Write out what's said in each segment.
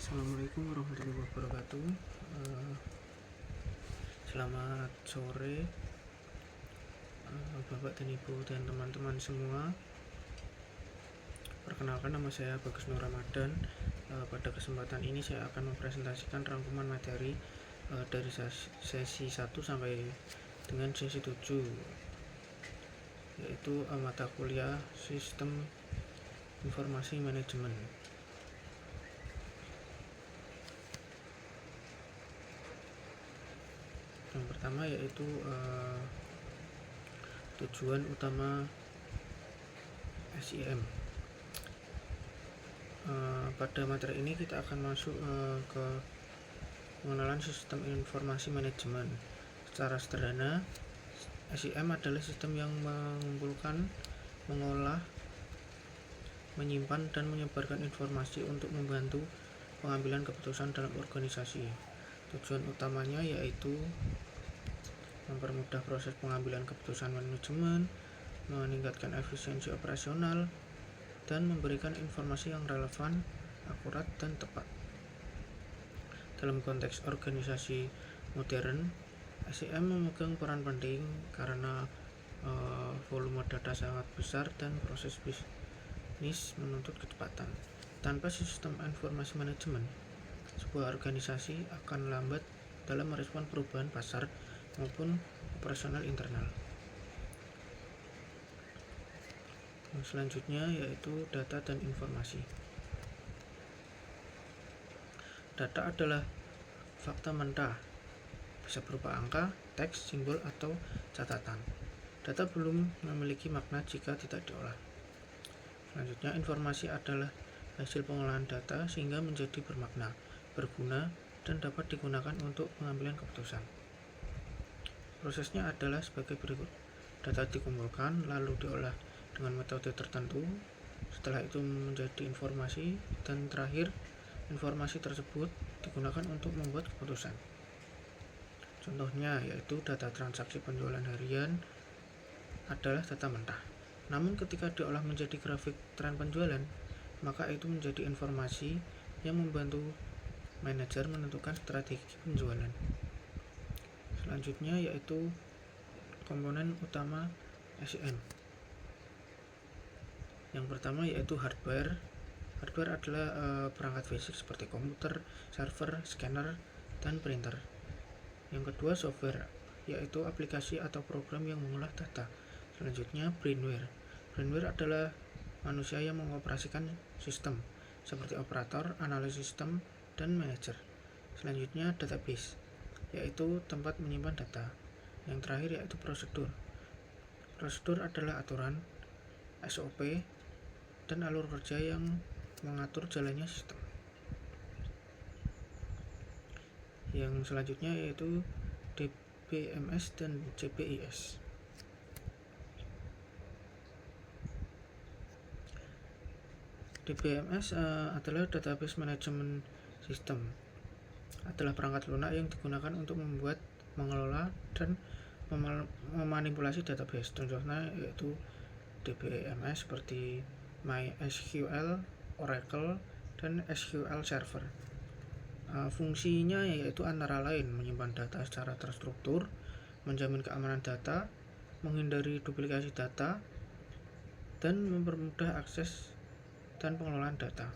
Assalamualaikum warahmatullahi wabarakatuh. Selamat sore, Bapak dan Ibu dan teman-teman semua. Perkenalkan, nama saya Bagus Nur Ramadan. Pada kesempatan ini saya akan mempresentasikan rangkuman materi dari sesi 1 sampai dengan sesi 7, yaitu mata kuliah Sistem Informasi Manajemen. Yang pertama yaitu tujuan utama SIM. Pada materi ini kita akan masuk ke pengenalan sistem informasi manajemen. Secara sederhana, SIM adalah sistem yang mengumpulkan, mengolah, menyimpan, dan menyebarkan informasi untuk membantu pengambilan keputusan dalam organisasi. Tujuan utamanya yaitu mempermudah proses pengambilan keputusan manajemen, meningkatkan efisiensi operasional, dan memberikan informasi yang relevan, akurat, dan tepat. Dalam konteks organisasi modern, SIM memegang peran penting karena volume data sangat besar dan proses bisnis menuntut kecepatan. Tanpa sistem informasi manajemen, sebuah organisasi akan lambat dalam merespon perubahan pasar maupun operasional internal. Yang selanjutnya yaitu data dan informasi. Data adalah fakta mentah, bisa berupa angka, teks, simbol, atau catatan. Data belum memiliki makna jika tidak diolah. Selanjutnya, informasi adalah hasil pengolahan data sehingga menjadi bermakna, berguna, dan dapat digunakan untuk pengambilan keputusan. Prosesnya adalah sebagai berikut. Data dikumpulkan, lalu diolah dengan metode tertentu. Setelah itu menjadi informasi, dan terakhir informasi tersebut digunakan untuk membuat keputusan. Contohnya yaitu data transaksi penjualan harian adalah data mentah. Namun ketika diolah menjadi grafik tren penjualan, maka itu menjadi informasi yang membantu manajer menentukan strategi penjualan. Selanjutnya yaitu komponen utama SIM. Yang pertama yaitu hardware. Hardware adalah perangkat fisik seperti komputer, server, scanner, dan printer. Yang kedua software, yaitu aplikasi atau program yang mengolah data. Selanjutnya brainware. Brainware adalah manusia yang mengoperasikan sistem seperti operator, analis sistem, dan manajer. Selanjutnya database, yaitu tempat menyimpan data. Yang terakhir yaitu prosedur. Prosedur adalah aturan, SOP, dan alur kerja yang mengatur jalannya sistem. Yang selanjutnya yaitu DBMS dan CPIS. DBMS adalah Database Management System, adalah perangkat lunak yang digunakan untuk membuat, mengelola, dan memanipulasi database. Contohnya yaitu DBMS seperti MySQL, Oracle, dan SQL Server. Fungsinya yaitu antara lain menyimpan data secara terstruktur, menjamin keamanan data, menghindari duplikasi data, dan mempermudah akses dan pengelolaan data.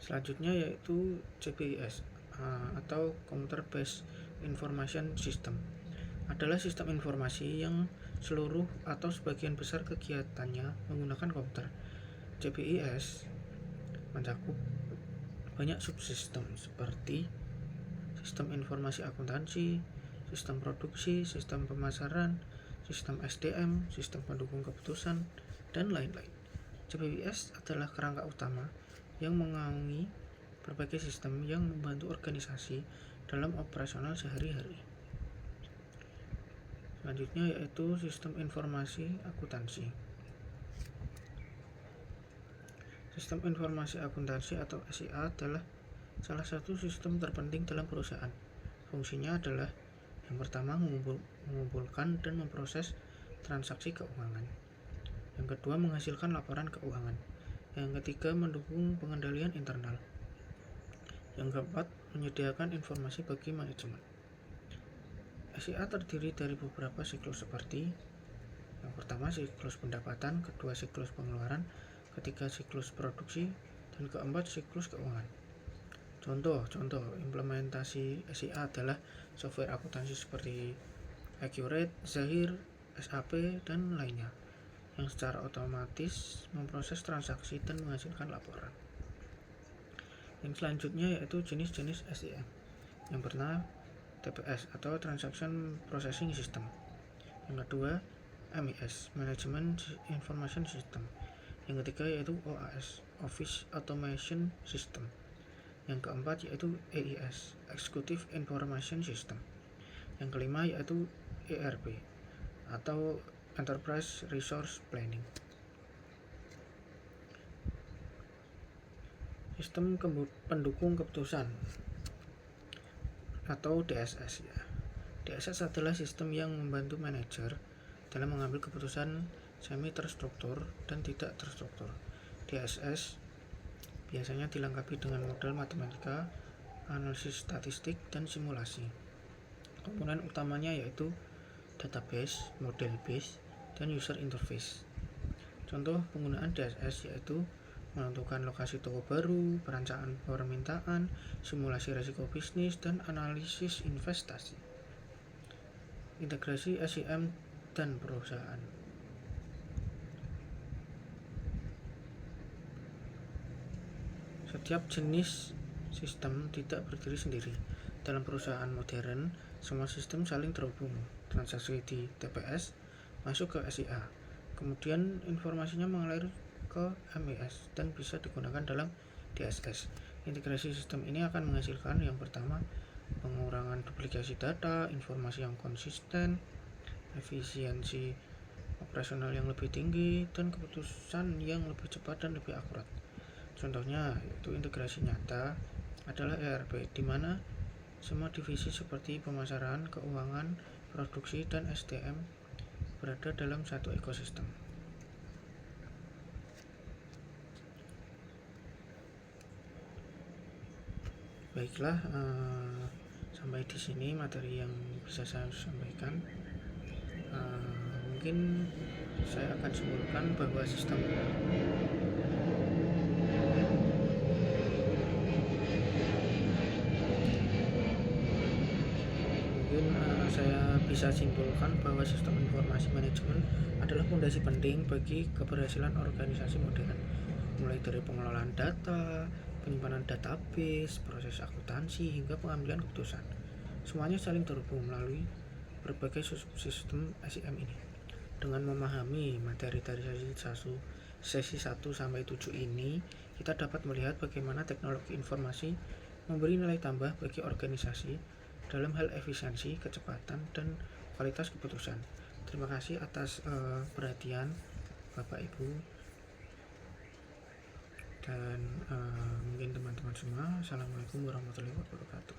Selanjutnya yaitu CPIS atau Computer Based Information System, adalah sistem informasi yang seluruh atau sebagian besar kegiatannya menggunakan komputer. CPIS mencakup banyak subsistem seperti sistem informasi akuntansi, sistem produksi, sistem pemasaran, sistem SDM, sistem pendukung keputusan, dan lain-lain. CPIS adalah kerangka utama yang mengaungi berbagai sistem yang membantu organisasi dalam operasional sehari-hari. Selanjutnya yaitu sistem informasi akuntansi. Sistem informasi akuntansi atau SIA adalah salah satu sistem terpenting dalam perusahaan. Fungsinya adalah yang pertama mengumpulkan dan memproses transaksi keuangan. Yang kedua menghasilkan laporan keuangan. Yang ketiga mendukung pengendalian internal. Yang keempat, menyediakan informasi bagi manajemen. SIA terdiri dari beberapa siklus seperti yang pertama siklus pendapatan, kedua siklus pengeluaran, ketiga siklus produksi, dan keempat siklus keuangan. Contoh implementasi SIA adalah software akuntansi seperti Accurate, Zahir, SAP, dan lainnya yang secara otomatis memproses transaksi dan menghasilkan laporan. Yang selanjutnya yaitu jenis-jenis SIM. Yang pertama TPS atau Transaction Processing System. Yang kedua MES, Management Information System. Yang ketiga yaitu OAS, Office Automation System. Yang keempat yaitu EIS, Executive Information System. Yang kelima yaitu ERP atau Enterprise Resource Planning. Sistem pendukung keputusan atau DSS ya. DSS adalah sistem yang membantu manajer dalam mengambil keputusan semi terstruktur dan tidak terstruktur. DSS biasanya dilengkapi dengan model matematika, analisis statistik, dan simulasi. Komponen utamanya yaitu database, model base, dan user interface. Contoh penggunaan DSS yaitu menentukan lokasi toko baru, perencanaan permintaan, simulasi risiko bisnis, dan analisis investasi. Integrasi SIM dan perusahaan. Setiap jenis sistem tidak berdiri sendiri. Dalam perusahaan modern, semua sistem saling terhubung. Transaksi di TPS masuk ke SIA, kemudian informasinya mengalir ke MES dan bisa digunakan dalam DSS. Integrasi sistem ini akan menghasilkan yang pertama, pengurangan duplikasi data, informasi yang konsisten, efisiensi operasional yang lebih tinggi, dan keputusan yang lebih cepat dan lebih akurat. Contohnya yaitu integrasi nyata adalah ERP, di mana semua divisi seperti pemasaran, keuangan, produksi, dan SDM berada dalam satu ekosistem. Baiklah, sampai di sini materi yang bisa saya sampaikan. Mungkin saya akan simpulkan bahwa sistem saya bisa simpulkan bahwa sistem informasi manajemen adalah fondasi penting bagi keberhasilan organisasi modern, mulai dari pengelolaan data, penyimpanan database, proses akuntansi, hingga pengambilan keputusan. Semuanya saling terhubung melalui berbagai sistem SIM ini. Dengan memahami materi dari sesi 1 sampai 7 ini, kita dapat melihat bagaimana teknologi informasi memberi nilai tambah bagi organisasi dalam hal efisiensi, kecepatan, dan kualitas keputusan. Terima kasih atas perhatian Bapak Ibu dan mungkin teman-teman semua. Assalamualaikum warahmatullahi wabarakatuh.